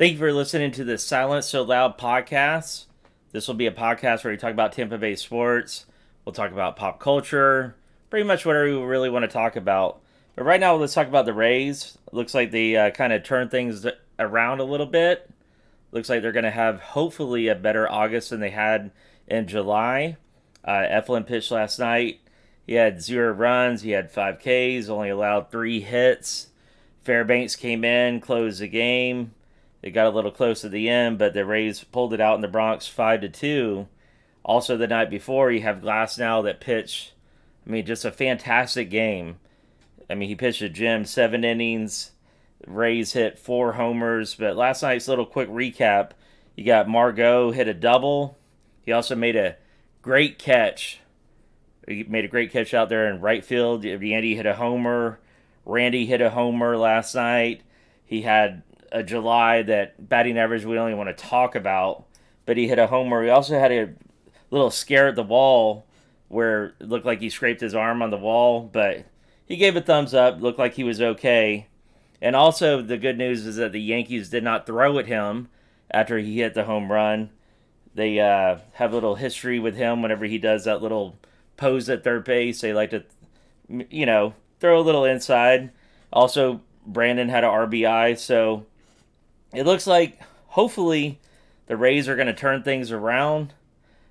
Thank you for listening to the Silent So Loud podcast. This will be a podcast where we talk about Tampa Bay sports. We'll talk about pop culture, pretty much whatever we really want to talk about. But right now, let's talk about the Rays. Looks like they kind of turned things around a little bit. Looks like they're going to have hopefully a better August than they had in July. Eflin pitched last night. He had 0 runs. He had 5 Ks, only allowed 3 hits. Fairbanks came in, closed the game. It got a little close at the end, but the Rays pulled it out in the Bronx 5-2. Also, the night before, you have Glasnow that pitched. Just a fantastic game. He pitched a gem, 7 innings. Rays hit 4 homers. But last night's little quick recap, you got Margot hit a double. He also made a great catch. He made a great catch out there in right field. Yandy hit a homer. Randy hit a homer last night. He had a July that batting average we don't even want to talk about, but he hit a homer. He also had a little scare at the wall where it looked like he scraped his arm on the wall, but he gave a thumbs up, looked like he was okay. And also the good news is that the Yankees did not throw at him after he hit the home run. They have a little history with him whenever he does that little pose at third base. They like to, throw a little inside. Also, Brandon had an RBI, so it looks like hopefully the Rays are going to turn things around.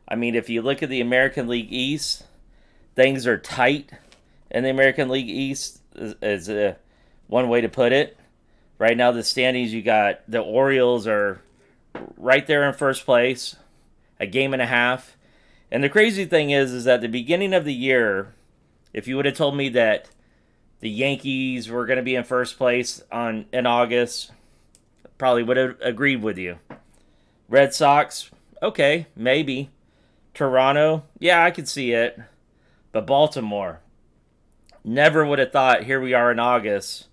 If you look at the American League East, things are tight in the American League East, is one way to put it. Right now, the standings, you got the Orioles are right there in first place, a game and a half. And the crazy thing is that at the beginning of the year, if you would have told me that the Yankees were going to be in first place in August, probably would have agreed with you. Red Sox, okay, maybe. Toronto, yeah, I could see it. But Baltimore, never would have thought here we are in August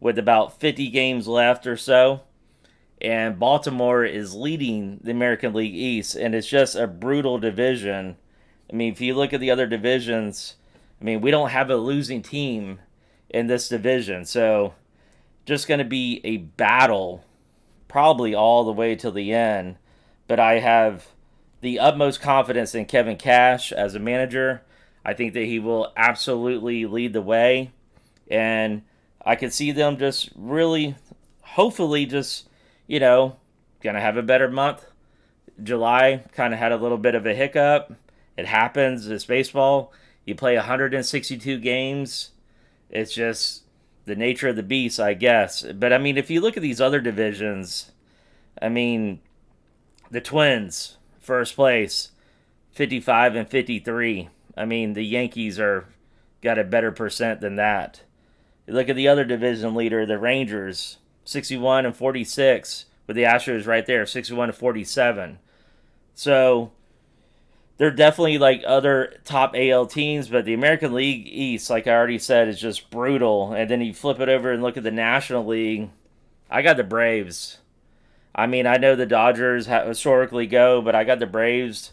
with about 50 games left or so. And Baltimore is leading the American League East, and it's just a brutal division. If you look at the other divisions, we don't have a losing team in this division. So just going to be a battle probably all the way till the end. But I have the utmost confidence in Kevin Cash as a manager. I think that he will absolutely lead the way. And I could see them just really, hopefully just, going to have a better month. July kind of had a little bit of a hiccup. It happens. It's baseball. You play 162 games. It's just the nature of the beast, I guess. But, if you look at these other divisions, the Twins, first place, 55 and 53. The Yankees are got a better percent than that. You look at the other division leader, the Rangers, 61 and 46, with the Astros right there, 61 and 47. So they're definitely like other top AL teams, but the American League East, like I already said, is just brutal. And then you flip it over and look at the National League. I got the Braves. I know the Dodgers historically go, but I got the Braves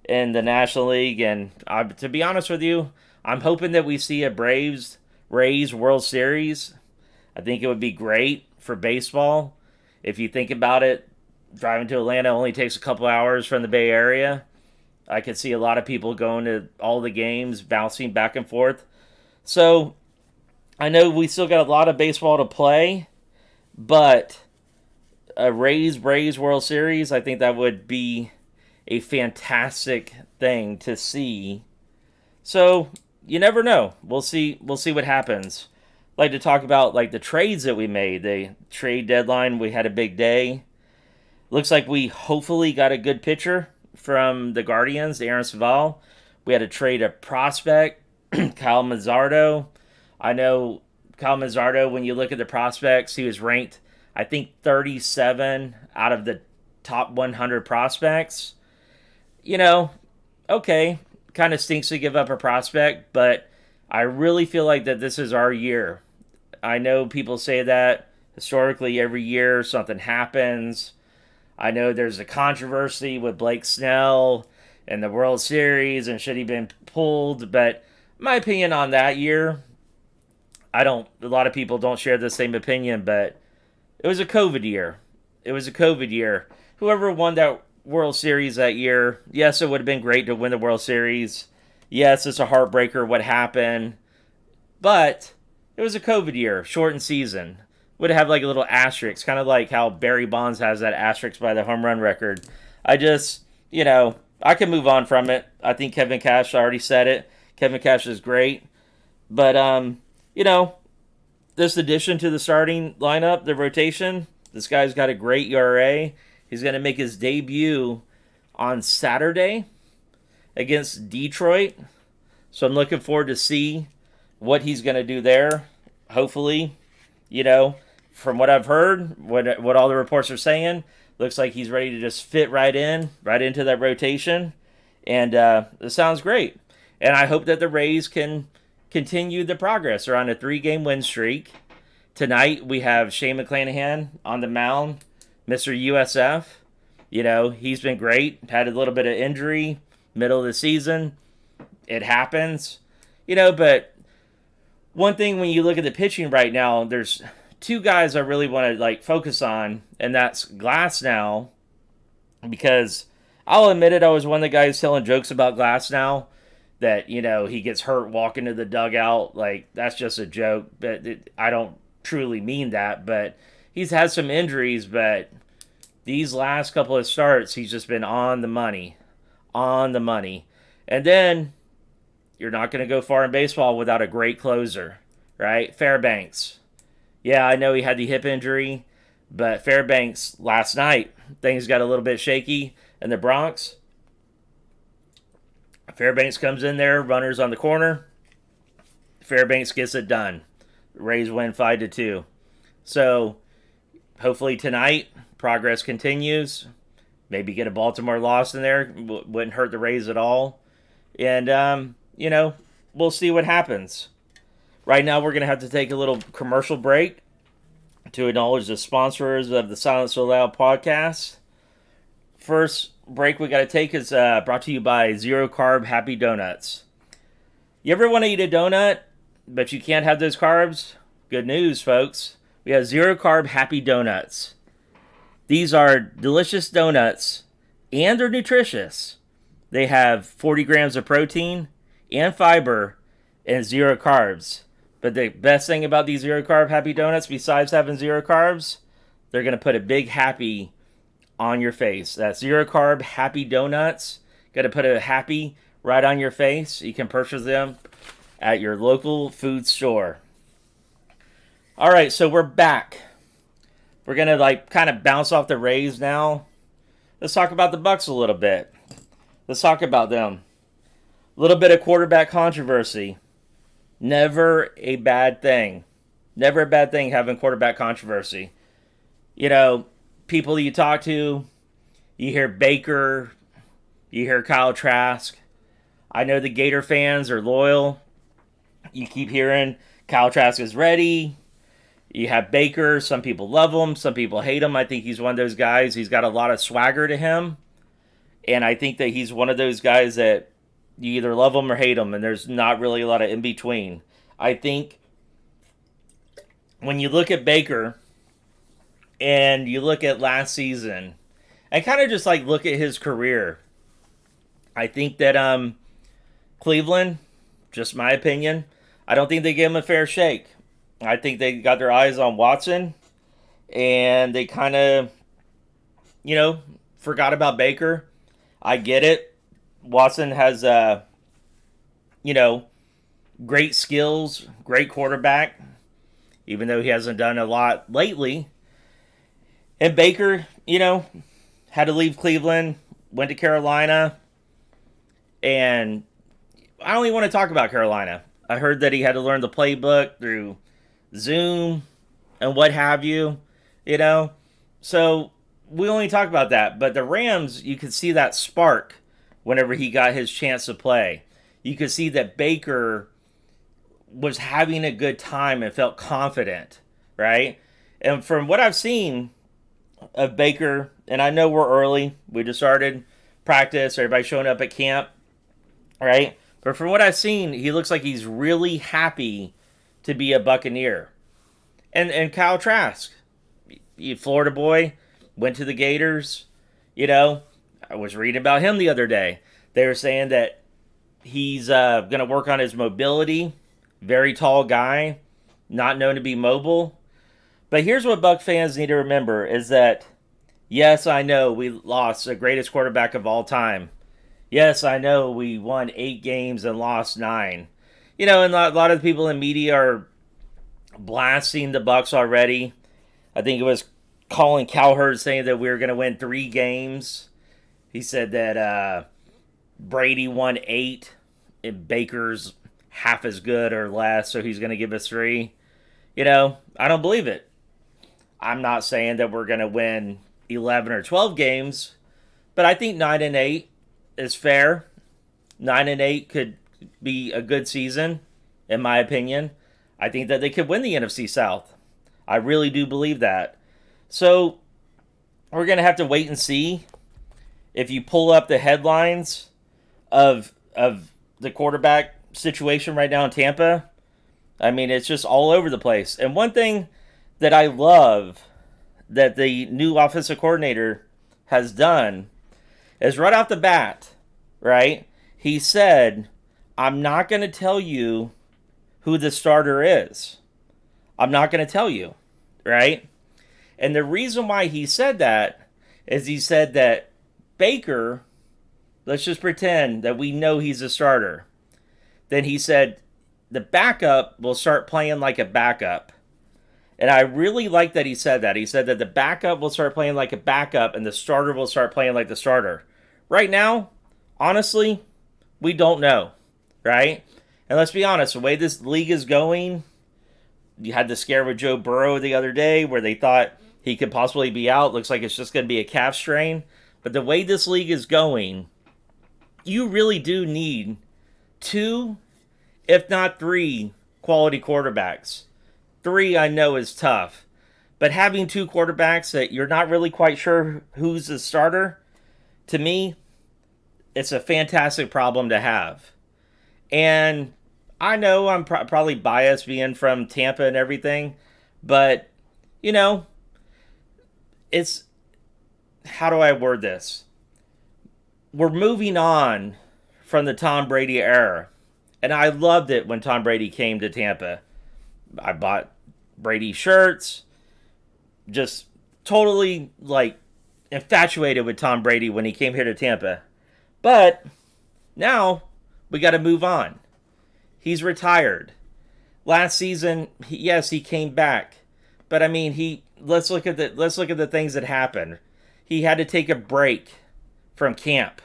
in the National League. And to be honest with you, I'm hoping that we see a Braves-Rays World Series. I think it would be great for baseball. If you think about it, driving to Atlanta only takes a couple hours from the Bay Area. I could see a lot of people going to all the games, bouncing back and forth. So I know we still got a lot of baseball to play, but a Rays-Braves World Series, I think that would be a fantastic thing to see. So you never know. We'll see what happens. I'd like to talk about the trades that we made. The trade deadline, we had a big day. Looks like we hopefully got a good pitcher from the Guardians, Aaron Saval. We had to trade a prospect, Kyle Mazzardo. I know Kyle Mazzardo, when you look at the prospects, he was ranked, I think, 37 out of the top 100 prospects. Okay, kind of stinks to give up a prospect, but I really feel like that this is our year. I know people say that historically every year something happens. I know there's a controversy with Blake Snell and the World Series and should he been pulled, but my opinion on that year, a lot of people don't share the same opinion, but it was a COVID year. it was a COVID year. Whoever won that World Series that year, yes, it would have been great to win the World Series. Yes, it's a heartbreaker what happened. But it was a COVID year, shortened season. Would have like a little asterisk, kind of like how Barry Bonds has that asterisk by the home run record. I just, I can move on from it. I think Kevin Cash already said it. Kevin Cash is great. But, this addition to the starting lineup, the rotation, this guy's got a great ERA. He's going to make his debut on Saturday against Detroit. So I'm looking forward to see what he's going to do there. Hopefully, from what I've heard, what all the reports are saying, looks like he's ready to just fit right into that rotation. And it sounds great. And I hope that the Rays can continue the progress. They're on a 3-game win streak. Tonight we have Shane McClanahan on the mound, Mr. USF. He's been great. Had a little bit of injury middle of the season. It happens. But one thing when you look at the pitching right now, there's two guys I really want to focus on, and that's Glasnow, because I'll admit it, I was one of the guys telling jokes about Glasnow that he gets hurt walking to the dugout. That's just a joke, but I don't truly mean that. But he's had some injuries, but these last couple of starts, he's just been on the money. And then you're not going to go far in baseball without a great closer, right? Fairbanks. Yeah, I know he had the hip injury, but Fairbanks last night, things got a little bit shaky in the Bronx. Fairbanks comes in there, runners on the corner. Fairbanks gets it done. Rays win 5-2. So hopefully tonight, progress continues. Maybe get a Baltimore loss in there. Wouldn't hurt the Rays at all. And, we'll see what happens. Right now, we're going to have to take a little commercial break to acknowledge the sponsors of the Silent So Loud podcast. First break we got to take is brought to you by Zero Carb Happy Donuts. You ever want to eat a donut, but you can't have those carbs? Good news, folks. We have Zero Carb Happy Donuts. These are delicious donuts, and they're nutritious. They have 40 grams of protein and fiber and zero carbs. But the best thing about these Zero Carb Happy Donuts, besides having zero carbs, they're going to put a big happy on your face. That's Zero Carb Happy Donuts. Got to put a happy right on your face. You can purchase them at your local food store. All right, so we're back. We're going to kind of bounce off the Rays now. Let's talk about the Bucs a little bit. Let's talk about them. A little bit of quarterback controversy. Never a bad thing. Never a bad thing having quarterback controversy. People you talk to, you hear Baker, you hear Kyle Trask. I know the Gator fans are loyal. You keep hearing Kyle Trask is ready. You have Baker. Some people love him. Some people hate him. I think he's one of those guys. He's got a lot of swagger to him. And I think that he's one of those guys that you either love him or hate him. And there's not really a lot of in between. I think when you look at Baker and you look at last season and kind of just look at his career, I think that Cleveland, just my opinion, I don't think they gave him a fair shake. I think they got their eyes on Watson, and they kind of, forgot about Baker. I get it. Watson has, great skills, great quarterback, even though he hasn't done a lot lately. And Baker, had to leave Cleveland, went to Carolina, and I don't even want to talk about Carolina. I heard that he had to learn the playbook through Zoom and what have you, So we only talk about that. But the Rams, you could see that spark whenever he got his chance to play. You could see that Baker was having a good time and felt confident, right? And from what I've seen of Baker, and I know we're early, we just started practice, everybody's showing up at camp, right? But from what I've seen, he looks like he's really happy to be a Buccaneer. And Kyle Trask, Florida boy, went to the Gators. You know, I was reading about him the other day. They were saying that he's going to work on his mobility. Very tall guy, not known to be mobile. But here's what Buck fans need to remember is that, yes, I know we lost the greatest quarterback of all time. Yes, I know we won 8 games and lost 9. You know, and a lot of the people in media are blasting the Bucs already. I think it was Colin Cowherd saying that we were going to win 3 games. He said that Brady won 8 and Baker's half as good or less, so he's going to give us 3. You know, I don't believe it. I'm not saying that we're going to win 11 or 12 games, but I think 9-8 is fair. 9-8 could be a good season, in my opinion. I think that they could win the NFC South. I really do believe that. So we're going to have to wait and see. If you pull up the headlines of the quarterback situation right now in Tampa, I mean, it's just all over the place. And one thing that I love that the new offensive coordinator has done is right off the bat, right? He said, I'm not going to tell you who the starter is. I'm not going to tell you, right? And the reason why he said that is he said that Baker, let's just pretend that we know he's a starter. Then he said the backup will start playing like a backup. And I really like that he said that. He said that the backup will start playing like a backup and the starter will start playing like the starter. Right now, honestly, we don't know, right? And let's be honest, the way this league is going, you had the scare with Joe Burrow the other day where they thought he could possibly be out. Looks like it's just going to be a calf strain. But the way this league is going, you really do need 2, if not 3, quality quarterbacks. 3 I know is tough. But having 2 quarterbacks that you're not really quite sure who's the starter, to me, it's a fantastic problem to have. And I know I'm probably biased being from Tampa and everything, but, you know, it's, how do I word this? We're moving on from the Tom Brady era. And I loved it when Tom Brady came to Tampa. I bought Brady shirts. Just totally, like, infatuated with Tom Brady when he came here to Tampa. But now we got to move on. He's retired. Last season, yes, he came back. But I mean, let's look at the things that happened. He had to take a break from camp.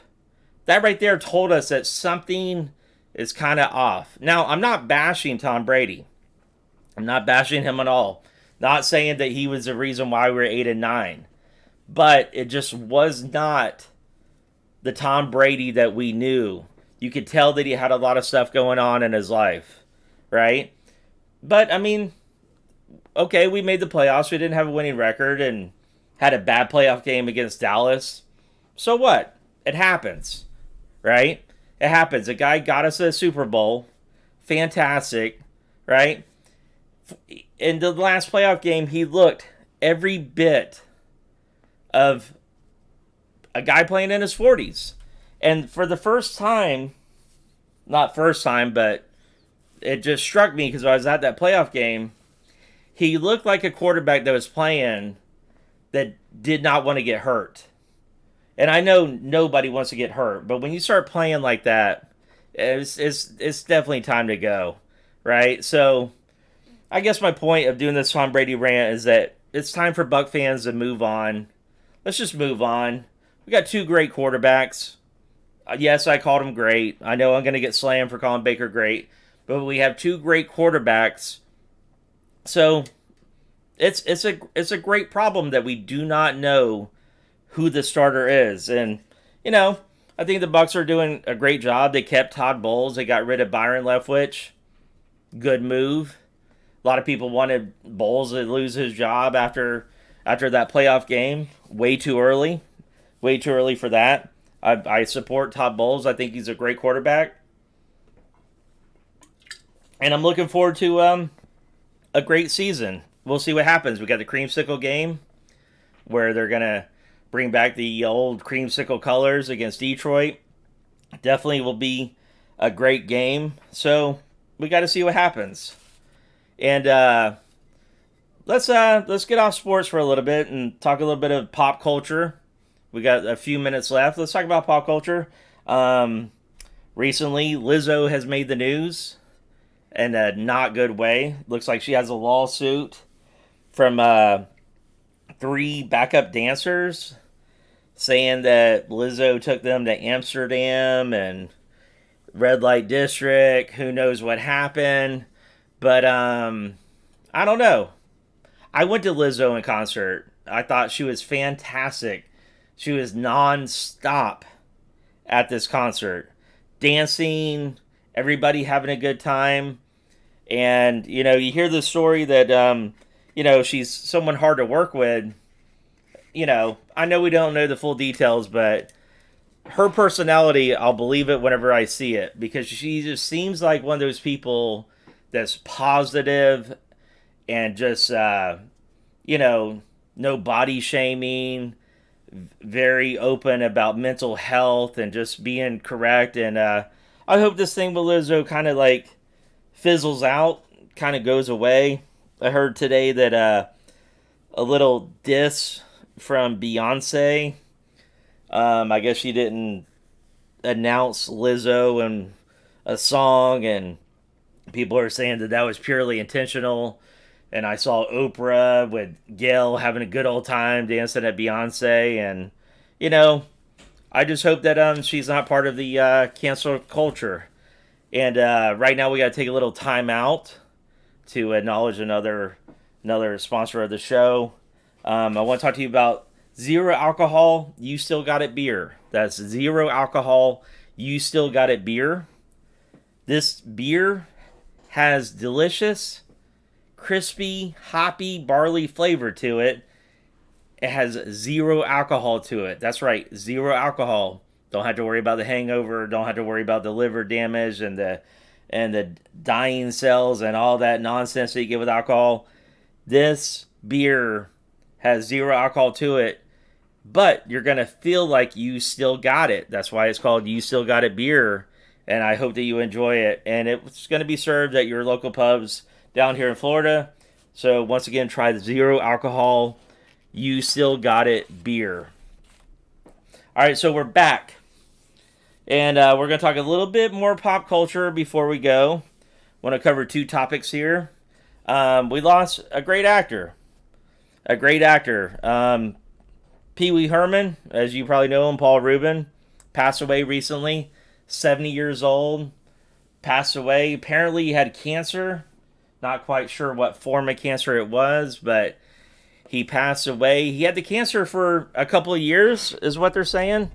That right there told us that something is kind of off. Now, I'm not bashing Tom Brady. I'm not bashing him at all. Not saying that he was the reason why we were 8-9. But it just was not the Tom Brady that we knew. You could tell that he had a lot of stuff going on in his life, right? But, I mean, okay, we made the playoffs. We didn't have a winning record and had a bad playoff game against Dallas. So what? It happens, right? It happens. A guy got us a Super Bowl. Fantastic, right? In the last playoff game, he looked every bit of a guy playing in his 40s. And for the first time, not first time, but it just struck me because I was at that playoff game, he looked like a quarterback that was playing that did not want to get hurt. And I know nobody wants to get hurt, but when you start playing like that, it's definitely time to go, right? So I guess my point of doing this Tom Brady rant is that it's time for Buck fans to move on. Let's just move on. We got 2 great quarterbacks. Yes, I called him great. I know I'm going to get slammed for calling Baker great, but we have 2 great quarterbacks. So it's a great problem that we do not know who the starter is. And, you know, I think the Bucs are doing a great job. They kept Todd Bowles. They got rid of Byron Leftwich. Good move. A lot of people wanted Bowles to lose his job after that playoff game. Way too early. Way too early for that. I support Todd Bowles. I think he's a great quarterback. And I'm looking forward to a great season. We'll see what happens. We got the creamsicle game. where they're going to bring back the old creamsicle colors against Detroit. Definitely will be a great game. So we got to see what happens. And let's get off sports for a little bit and talk a little bit of pop culture. We got a few minutes left. Let's talk about pop culture. Recently, Lizzo has made the news in a not good way. Looks like she has a lawsuit from 3 backup dancers saying that Lizzo took them to Amsterdam and red light district. Who knows what happened? But I don't know. I went to Lizzo in concert. I thought she was fantastic. She was non-stop at this concert, dancing, everybody having a good time. And you hear the story that she's someone hard to work with. I know we don't know the full details, but her personality, I'll believe it whenever I see it, because she just seems like one of those people that's positive and just no body shaming, very open about mental health and just being correct. And I hope this thing with Lizzo kind of like fizzles out, kind of goes away. I heard today that a little diss from Beyonce. I guess she didn't announce Lizzo in a song, and people are saying that was purely intentional. And I saw Oprah with Gail having a good old time dancing at Beyonce. And, I just hope that she's not part of the cancel culture. And right now we got to take a little time out to acknowledge another sponsor of the show. I want to talk to you about Zero Alcohol, You Still Got It beer. That's Zero Alcohol, You Still Got It beer. This beer has delicious, crispy, hoppy barley flavor to it. It has zero alcohol to it. That's right, zero alcohol. Don't have to worry about the hangover. Don't have to worry about the liver damage and the dying cells and all that nonsense that you get with alcohol. This beer has zero alcohol to it, but you're going to feel like you still got it. That's why it's called You Still Got It beer, and I hope that you enjoy it. And it's going to be served at your local pubs down here in Florida. So once again, try the Zero Alcohol You Still Got It beer. All right, so we're back. And we're going to talk a little bit more pop culture before we go. Want to cover 2 topics here. We lost a great actor. Pee Wee Herman, as you probably know him, Paul Rubin, passed away recently. 70 years old. Passed away. Apparently he had cancer. Not quite sure what form of cancer it was, but he passed away. He had the cancer for a couple of years, is what they're saying.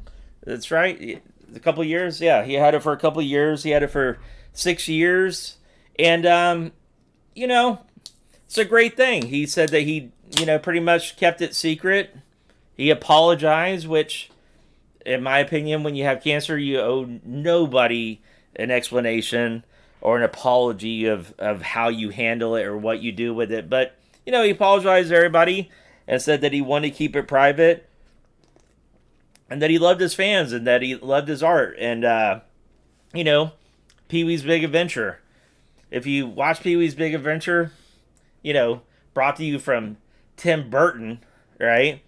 That's right. A couple of years. Yeah, he had it for a couple of years. He had it for 6 years. And, it's a great thing. He said that he, pretty much kept it secret. He apologized, which, in my opinion, when you have cancer, you owe nobody an explanation or an apology of how you handle it or what you do with it. But, he apologized to everybody and said that he wanted to keep it private and that he loved his fans and that he loved his art. And, Pee-wee's Big Adventure. If you watch Pee-wee's Big Adventure, brought to you from Tim Burton, right?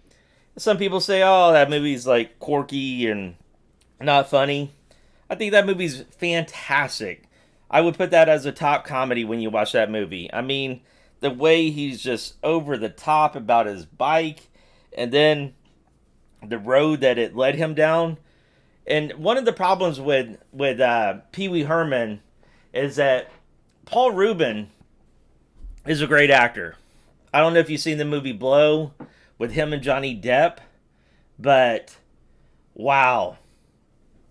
Some people say, oh, that movie's like quirky and not funny. I think that movie's fantastic. I would put that as a top comedy when you watch that movie. I mean, the way he's just over the top about his bike and then the road that it led him down. And one of the problems with Pee Wee Herman is that Paul Rubin is a great actor. I don't know if you've seen the movie Blow with him and Johnny Depp, but wow.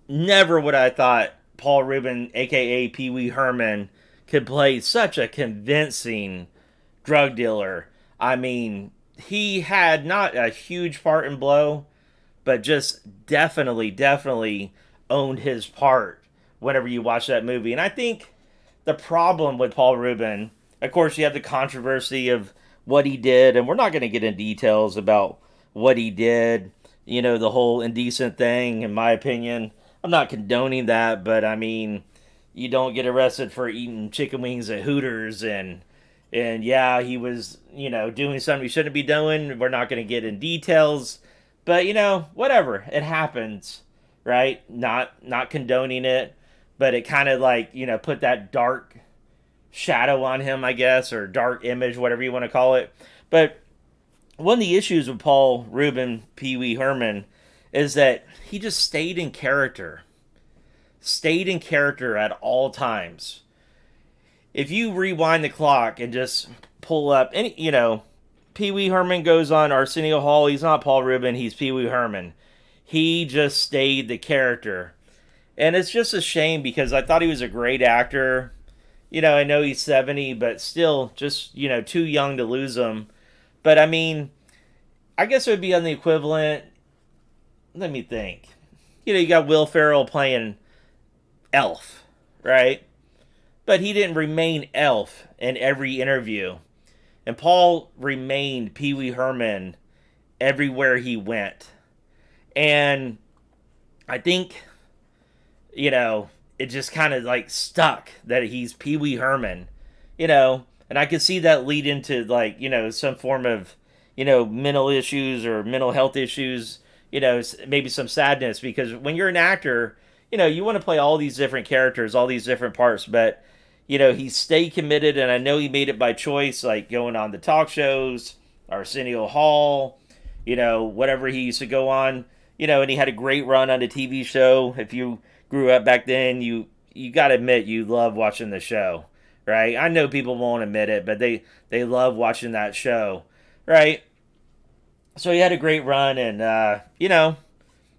Never would I thought Paul Rubin, a.k.a. Pee Wee Herman, could play such a convincing drug dealer. I mean, he had not a huge part in Blow, but just definitely owned his part whenever you watch that movie. And I think the problem with Paul Rubin, of course, you have the controversy of what he did, and we're not going to get into details about what he did. The whole indecent thing, in my opinion. I'm not condoning that, but I mean, you don't get arrested for eating chicken wings at Hooters and yeah, he was, doing something he shouldn't be doing. We're not going to get in details, but whatever. It happens, right? Not condoning it, but it kind of like, put that dark shadow on him, I guess, or dark image, whatever you want to call it. But one of the issues with Paul Rubin, Pee Wee Herman, is that he just stayed in character at all times. If you rewind the clock and just pull up any, Pee Wee Herman goes on Arsenio Hall. He's not Paul Rubin, he's Pee Wee Herman. He just stayed the character. And it's just a shame because I thought he was a great actor. I know he's 70, but still just, too young to lose him. But I mean, I guess it would be on the equivalent. Let me think. You got Will Ferrell playing Elf, right? But he didn't remain Elf in every interview. And Paul remained Pee Wee Herman everywhere he went. And I think, it just kind of like stuck that he's Pee Wee Herman, and I could see that lead into like, some form of, mental issues or mental health issues, maybe some sadness because when you're an actor, you want to play all these different characters, all these different parts, but he stayed committed, and I know he made it by choice, like going on the talk shows, Arsenio Hall, whatever he used to go on, and he had a great run on the TV show. If you grew up back then, you got to admit you love watching the show, right? I know people won't admit it, but they love watching that show, right? So he had a great run, and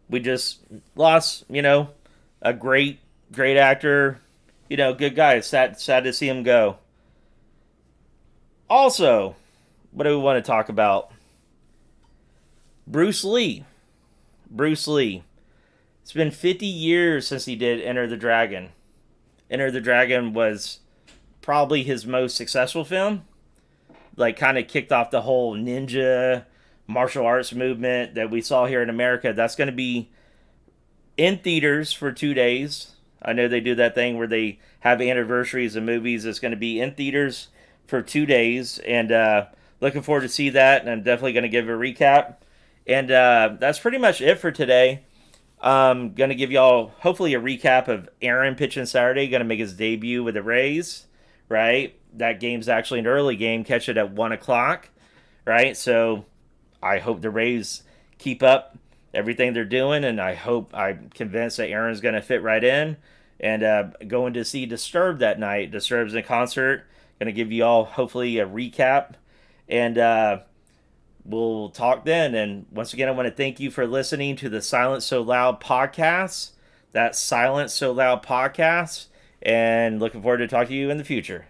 we just lost, a great actor, good guy. It's sad to see him go. Also, what do we want to talk about? Bruce Lee. Bruce Lee. It's been 50 years since he did Enter the Dragon. Enter the Dragon was probably his most successful film. Like, kind of kicked off the whole ninja martial arts movement that we saw here in America. That's going to be in theaters for 2 days. I know they do that thing where they have anniversaries of movies. It's going to be in theaters for 2 days, and looking forward to see that. And I'm definitely going to give a recap. And that's pretty much it for today. I'm going to give y'all hopefully a recap of Aaron pitching Saturday. Going to make his debut with the Rays, right? That game's actually an early game. Catch it at 1 o'clock, right? So I hope the Rays keep up everything they're doing, and I'm convinced that Aaron's going to fit right in. And going to see Disturbed that night. Disturbed's in concert. Going to give you all hopefully a recap, and we'll talk then. And once again, I want to thank you for listening to the Silence So Loud podcast. That's Silence So Loud podcast, and looking forward to talking to you in the future.